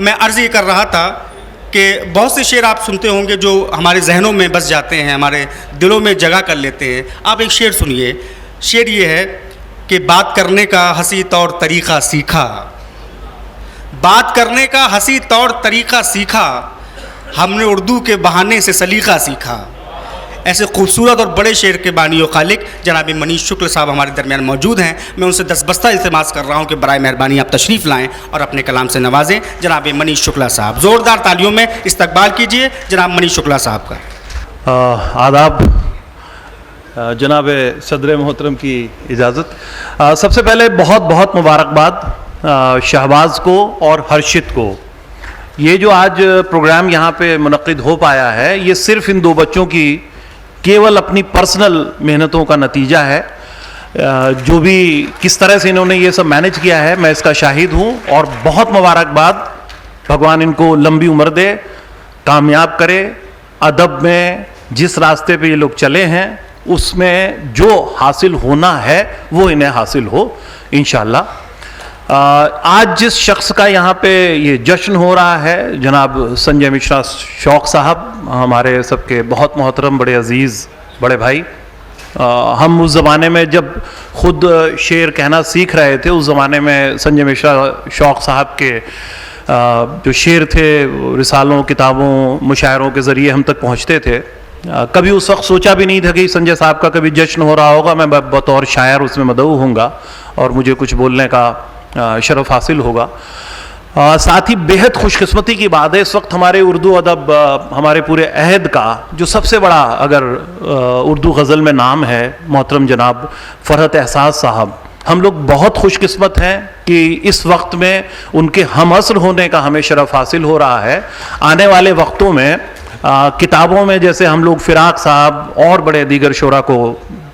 मैं अर्ज़ ये कर रहा था कि बहुत से शेर आप सुनते होंगे जो हमारे जहनों में बस जाते हैं, हमारे दिलों में जगह कर लेते हैं। आप एक शेर सुनिए। शेर ये है कि बात करने का हंसी तौर तरीक़ा सीखा, बात करने का हंसी तौर तरीक़ा सीखा, हमने उर्दू के बहाने से सलीक़ा सीखा। ऐसे खूबसूरत और बड़े शेर के बानी और खालिक जनाब मनीष शुक्ल साहब हमारे दरमियान मौजूद हैं। मैं उनसे दस्तबस्ता इल्तिमास कर रहा हूं कि बराए मेहरबानी आप तशरीफ़ लाएं और अपने कलाम से नवाजें। जनाब मनीष शुक्ला साहब, ज़ोरदार तालियों में इस्तकबाल कीजिए जनाब मनीष शुक्ला साहब का। आदाब, जनाब सदर मोहतरम की इजाज़त। सबसे पहले बहुत बहुत मुबारकबाद शहबाज को और हर्षित को। ये जो आज प्रोग्राम यहाँ पे मुनक़िद हो पाया है, ये सिर्फ़ इन दो बच्चों की केवल अपनी पर्सनल मेहनतों का नतीजा है। जो भी किस तरह से इन्होंने ये सब मैनेज किया है, मैं इसका शाहिद हूँ। और बहुत मुबारकबाद, भगवान इनको लंबी उम्र दे, कामयाब करे। अदब में जिस रास्ते पे ये लोग चले हैं उसमें जो हासिल होना है वो इन्हें हासिल हो इंशाअल्लाह। आज जिस शख्स का यहाँ पे ये जश्न हो रहा है, जनाब संजय मिश्रा शौक़ साहब, हमारे सबके बहुत मोहतरम, बड़े अज़ीज़, बड़े भाई। हम उस ज़माने में जब ख़ुद शेर कहना सीख रहे थे, उस ज़माने में संजय मिश्रा शौक़ साहब के जो शेर थे रिसालों, किताबों, मुशायरों के ज़रिए हम तक पहुँचते थे। कभी उस वक्त सोचा भी नहीं था कि संजय साहब का कभी जश्न हो रहा होगा, मैं बतौर शायर उसमें मदऊ होऊंगा और मुझे कुछ बोलने का शरफ हासिल होगा। साथ ही बेहद खुशकिस्मती की बात है, इस वक्त हमारे उर्दू अदब, हमारे पूरे अहद का जो सबसे बड़ा अगर उर्दू गज़ल में नाम है, मोहतरम जनाब फ़रहत एहसास साहब। हम लोग बहुत खुशकिस्मत हैं कि इस वक्त में उनके हम असर होने का हमें शरफ हासिल हो रहा है। आने वाले वक्तों में किताबों में जैसे हम लोग फ़िराक साहब और बड़े दीगर शोरा को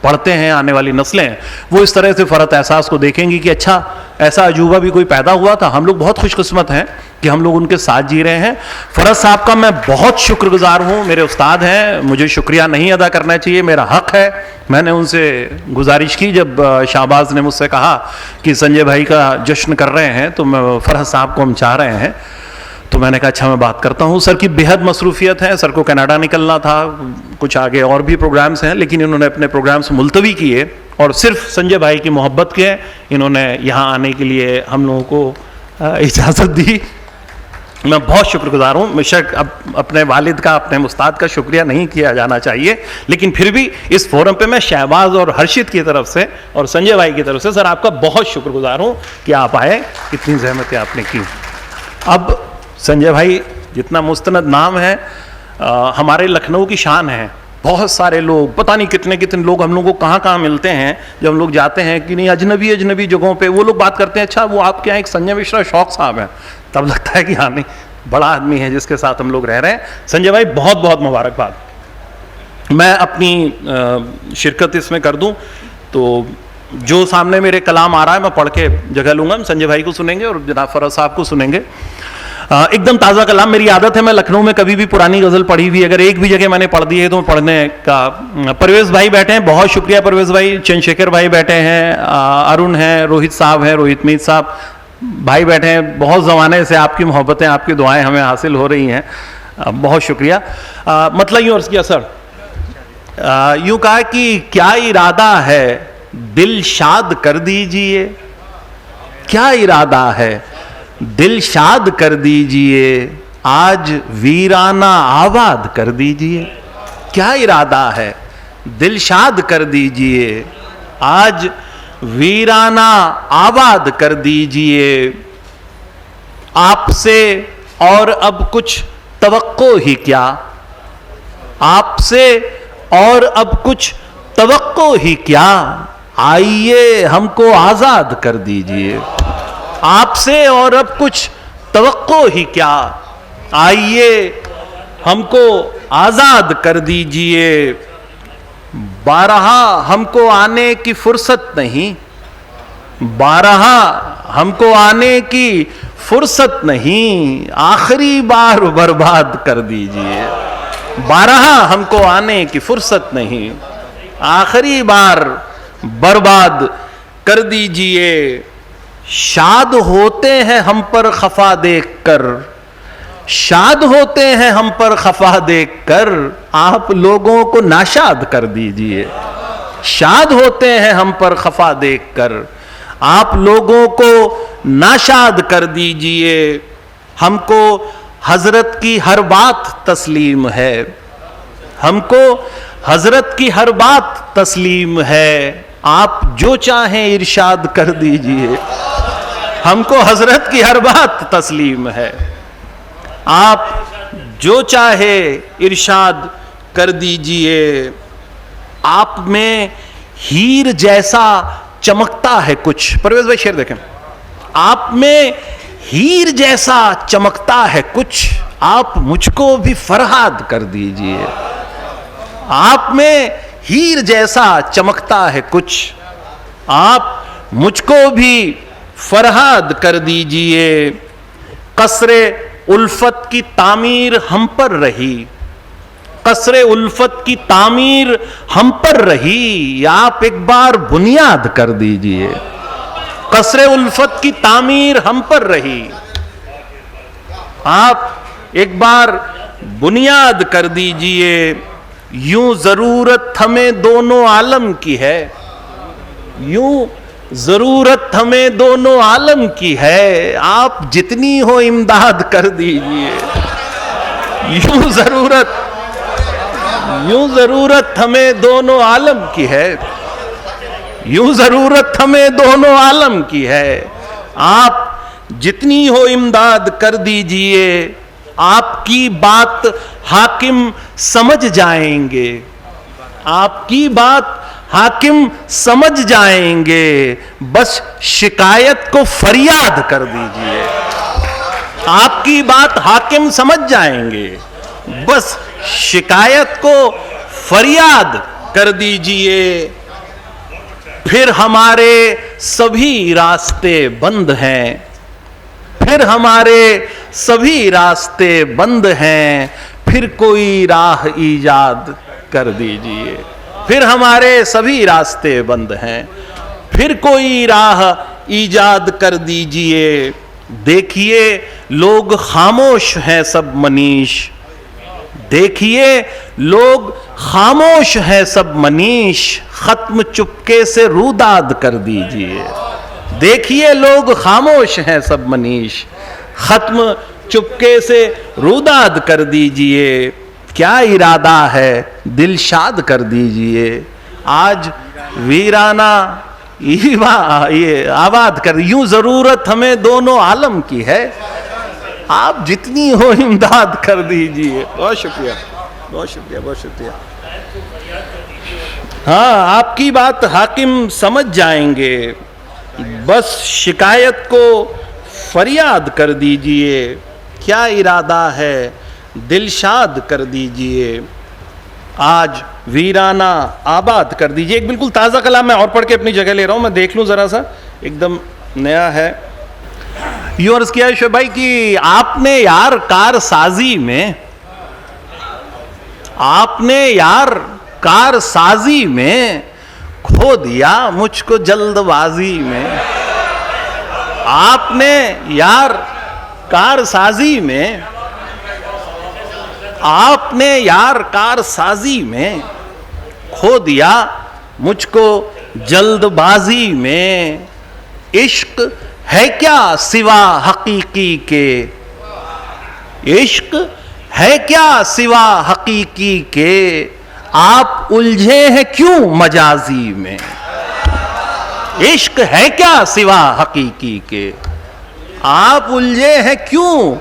पढ़ते हैं, आने वाली नस्लें वो इस तरह से फ़रहत एहसास को देखेंगी कि अच्छा ऐसा अजूबा भी कोई पैदा हुआ था। हम लोग बहुत खुशकिस्मत हैं कि हम लोग उनके साथ जी रहे हैं। फ़रहत साहब का मैं बहुत शुक्रगुजार हूँ, मेरे उस्ताद हैं, मुझे शुक्रिया नहीं अदा करना चाहिए, मेरा हक़ है। मैंने उनसे गुजारिश की जब शहबाज ने मुझसे कहा कि संजय भाई का जश्न कर रहे हैं तो मैं फ़रहत साहब को हम चाह रहे हैं, तो मैंने कहा अच्छा मैं बात करता हूँ। सर की बेहद मसरूफ़ियत है, सर को कनाडा निकलना था, कुछ आगे और भी प्रोग्राम्स हैं, लेकिन इन्होंने अपने प्रोग्राम्स मुलतवी किए और सिर्फ संजय भाई की मोहब्बत के इन्होंने यहाँ आने के लिए हम लोगों को इजाज़त दी। मैं बहुत शुक्रगुजार हूँ। बेशक अब अपने वालिद का, अपने उस्ताद का शुक्रिया नहीं किया जाना चाहिए, लेकिन फिर भी इस फोरम पे मैं शहबाज और हर्षित की तरफ से और संजय भाई की तरफ से सर आपका बहुत शुक्रगुजार हूँ कि आप आए, इतनी ज़हमतें आपने की। अब संजय भाई जितना मुस्तनद नाम है, हमारे लखनऊ की शान है। बहुत सारे लोग, पता नहीं कितने कितने लोग हम लोग को कहाँ मिलते हैं, जब हम लोग जाते हैं कि नहीं अजनबी जगहों पे वो लोग बात करते हैं, अच्छा वो आपके यहाँ एक संजय मिश्रा शौक़ साहब हैं, तब लगता है कि हाँ नहीं बड़ा आदमी है जिसके साथ हम लोग रह रहे हैं। संजय भाई बहुत बहुत मुबारकबाद। मैं अपनी शिरकत इसमें कर दूँ तो जो सामने मेरे कलाम आ रहा है मैं पढ़ के जगह लूँगा, हम संजय भाई को सुनेंगे और जनाब फ़रहत साहब को सुनेंगे। एकदम ताज़ा कलाम। मेरी आदत है, मैं लखनऊ में कभी भी पुरानी गज़ल पढ़ी हुई अगर एक भी जगह मैंने पढ़ दी है तो पढ़ने का। परवेज़ भाई बैठे हैं, बहुत शुक्रिया परवेज़ भाई। चंद्रशेखर भाई बैठे हैं, अरुण हैं, रोहित साहब हैं, रोहित मीत साहब भाई बैठे हैं। बहुत ज़माने से आपकी मोहब्बतें, आपकी दुआएं हमें हासिल हो रही हैं, बहुत शुक्रिया। मतलब यूँ अर्ज़ किया सर, यूँ कहा कि क्या इरादा है दिल शाद कर दीजिए, क्या इरादा है दिल शाद कर दीजिए, आज वीराना आबाद कर दीजिए। क्या इरादा है दिल शाद कर दीजिए, आज वीराना आबाद कर दीजिए। आपसे और अब कुछ तवक्को ही क्या, आपसे और अब कुछ तवक्को ही क्या, आइए हमको आज़ाद कर दीजिए। आपसे और अब कुछ तवक्को ही क्या, आइए हमको आज़ाद कर दीजिए। बारहा हमको आने की फुर्सत नहीं, बारहा हमको आने की फुर्सत नहीं, आखिरी बार बर्बाद कर दीजिए। बारहा हमको आने की फुर्सत नहीं, आखिरी बार बर्बाद कर दीजिए। शाद होते हैं हम पर खफा देखकर, शाद होते हैं हम पर खफा देखकर, आप लोगों को नाशाद कर दीजिए। शाद होते हैं हम पर खफा देखकर, आप लोगों को नाशाद कर दीजिए। हमको हजरत की हर बात तस्लीम है, हमको हजरत की हर बात तस्लीम है। आप जो चाहें इरशाद कर दीजिए। हमको हजरत की हर बात तस्लीम है, आप जो चाहे इरशाद कर दीजिए। आप में हीर जैसा चमकता है कुछ, परवेज भाई शेर देखें। आप में हीर जैसा चमकता है कुछ, आप मुझको भी फरहाद कर दीजिए। आप में हीर जैसा चमकता है कुछ, आप मुझको भी फरहाद कर दीजिए। कसरे उल्फत की तामीर हम पर रही, कसरे उल्फत की तामीर हम पर रही, आप एक बार बुनियाद कर दीजिए। कसरे उल्फत की तामीर हम पर रही, आप एक बार बुनियाद कर दीजिए। यूं जरूरत हमें दोनों आलम की है, यूं जरूरत हमें दोनों आलम की है, आप जितनी हो इमदाद कर दीजिए। यूं जरूरत हमें दोनों आलम की है, यूं जरूरत हमें दोनों आलम की है, आप जितनी हो इमदाद कर दीजिए। आपकी बात हाकिम समझ जाएंगे, आपकी बात हाकिम समझ जाएंगे, बस शिकायत को फरियाद कर दीजिए। आपकी बात हाकिम समझ जाएंगे, बस शिकायत को फरियाद कर दीजिए। फिर हमारे सभी रास्ते बंद हैं, फिर हमारे सभी रास्ते बंद हैं, फिर कोई राह ईजाद कर दीजिए। फिर हमारे सभी रास्ते बंद हैं, फिर कोई राह ईजाद कर दीजिए। देखिए लोग खामोश हैं सब मनीष, देखिए लोग खामोश हैं सब मनीष, खत्म चुपके से रूदाद कर दीजिए। देखिए लोग खामोश हैं सब मनीष, खत्म चुपके से रूदाद कर दीजिए। क्या इरादा है दिलशाद कर दीजिए। आज वीराना ये आबाद कर, यूं जरूरत हमें दोनों आलम की है, आप जितनी हो इमदाद कर दीजिए। बहुत शुक्रिया, बहुत शुक्रिया, बहुत शुक्रिया। हाँ, आपकी बात हाकिम समझ जाएंगे, बस शिकायत को फरियाद कर दीजिए। क्या इरादा है दिलशाद कर दीजिए। आज वीराना आबाद कर दीजिए। एक बिल्कुल ताज़ा कलाम मैं और पढ़ के अपनी जगह ले रहा हूँ, मैं देख लूँ ज़रा सा, एकदम नया है। यूँ अर्ज़ किया है शोएब भाई कि आपने यार कारसाजी में, आपने यार कारसाजी में खो दिया मुझको जल्दबाजी में। आपने यार कारसाजी में, आपने यार कारसाजी में खो दिया मुझको जल्दबाजी में। इश्क है क्या सिवा हकीकी के, इश्क है क्या सिवा हकीकी के, आप उलझे हैं क्यों मजाजी में। इश्क है क्या सिवा हकीकी के, आप उलझे हैं क्यों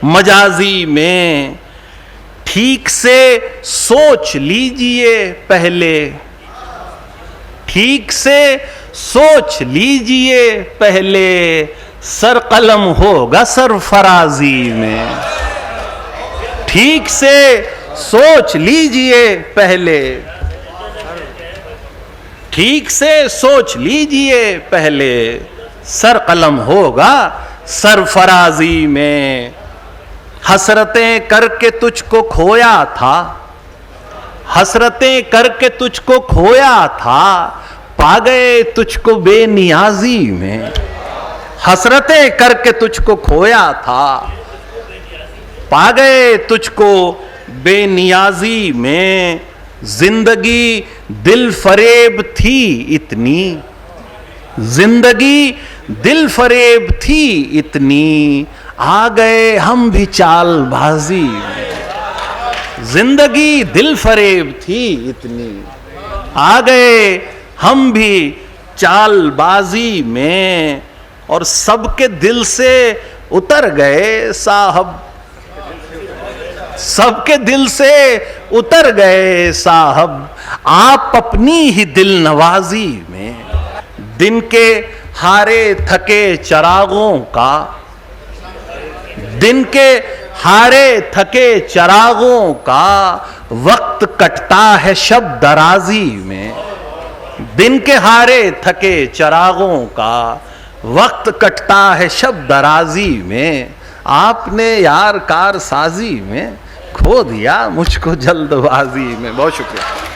मजाजी में। ठीक से सोच लीजिए पहले, ठीक से सोच लीजिए पहले, सर कलम होगा सरफराजी में। ठीक से सोच लीजिए पहले, ठीक से सोच लीजिए पहले, सर कलम होगा सरफराजी में। हसरतें करके तुझको खोया था, हसरतें करके तुझको खोया था, पा गए तुझको बेनियाजी में। हसरतें करके तुझको खोया था, पा गए तुझको बेनियाजी में, जिंदगी दिल फरेब थी इतनी, जिंदगी दिल फरेब थी इतनी, आ गए हम भी चालबाजी में। जिंदगी दिल फरेब थी इतनी, आ गए हम भी चालबाजी में, और सबके दिल से उतर गए साहब, सबके दिल से उतर गए साहब, आप अपनी ही दिल नवाजी में। दिन के हारे थके चरागों का, दिन के हारे थके चरागों का, वक्त कटता है शब दराजी में। दिन के हारे थके चरागों का, वक्त कटता है शब दराजी में, आपने यार कारसाजी में खो दिया मुझको जल्दबाजी में। बहुत शुक्रिया।